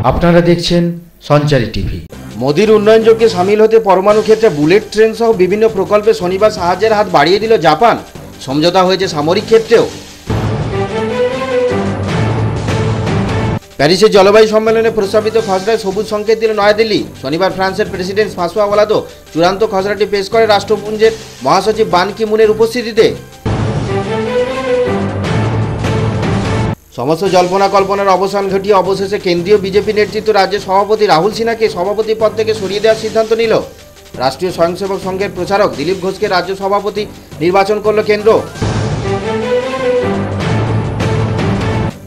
আপনারা দেখছেন সঞ্চারী টিভি। মোদির উন্নয়নযোগ্যে সামিল হতে পরমাণু ক্ষেত্রে বুলেট ট্রেন সহ বিভিন্ন প্রকল্পে শনিবার সাহায্যের হাত বাড়িয়ে দিল জাপান। সমঝোতা হয়েছে সামরিক ক্ষেত্রেও। প্যারিসের জলবায়ু সম্মেলনে প্রস্তাবিত খসড়ায় সবুজ সংকেত দিল নয়াদিল্লি। শনিবার ফ্রান্সের প্রেসিডেন্ট ফ্রাঁসোয়া ওলাদো চূড়ান্ত খসড়াটি পেশ করে রাষ্ট্রপুঞ্জের মহাসচিব বান কি মুনের উপস্থিতিতে। সমস্ত জল্পনা কল্পনার অবসান ঘটিয়ে অবশেষে কেন্দ্রীয় বিজেপি নেতৃত্ব রাজ্যের সভাপতি রাহুল সিনহাকে সভাপতি পদ থেকে সরিয়ে দেওয়ার সিদ্ধান্ত নিল। রাষ্ট্রীয় স্বয়ংসেবক সংঘের প্রচারক দিলীপ ঘোষকে রাজ্য সভাপতি নির্বাচন করল কেন্দ্র।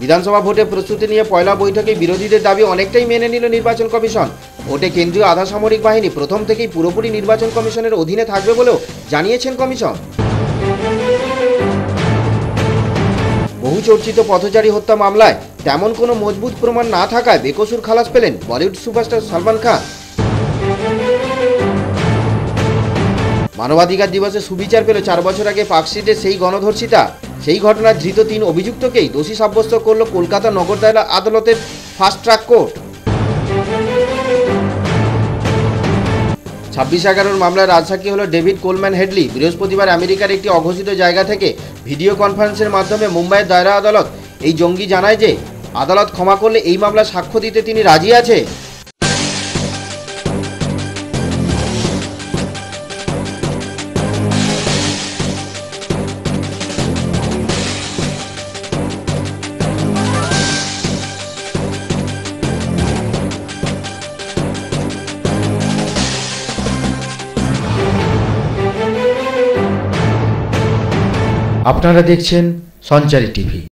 বিধানসভা ভোটের প্রস্তুতি নিয়ে পয়লা বৈঠকে বিরোধীদের দাবি অনেকটাই মেনে নিল নির্বাচন কমিশন। ভোটে কেন্দ্রীয় আধা সামরিক বাহিনী প্রথম থেকেই পুরোপুরি নির্বাচন কমিশনের অধীনে থাকবে বলেও জানিয়েছেন কমিশন। বহু চর্চিত পথচারী হত্যা মামলায় তেমন কোনো মজবুত প্রমাণ না থাকায় বেকসুর খালাস পেলেন বলিউড সুপারস্টার সালমান খান। মানবাধিকার দিবসে সুবিচার পেল 4 বছর আগে পার্কস্ট্রিটের সেই গণধর্ষিতা। সেই ঘটনার ধৃত 3 অভিযুক্তকেই দোষী সাব্যস্ত করল কলকাতা নগর দায়রা আদালতের ফাস্ট ট্র্যাক কোর্ট। 26/11 মামলায় রাজসাক্ষী হল ডেভিড কোলম্যান হেডলি। বৃহস্পতিবার আমেরিকার একটি অঘোষিত জায়গা থেকে ভিডিও কনফারেন্সের মাধ্যমে মুম্বাইয়ের দায়রা আদালত এই জঙ্গি জানায় যে আদালত ক্ষমা করলে এই মামলা সাক্ষ্য দিতে তিনি রাজি আছে। আপনারা দেখছেন সঞ্চারী টিভি।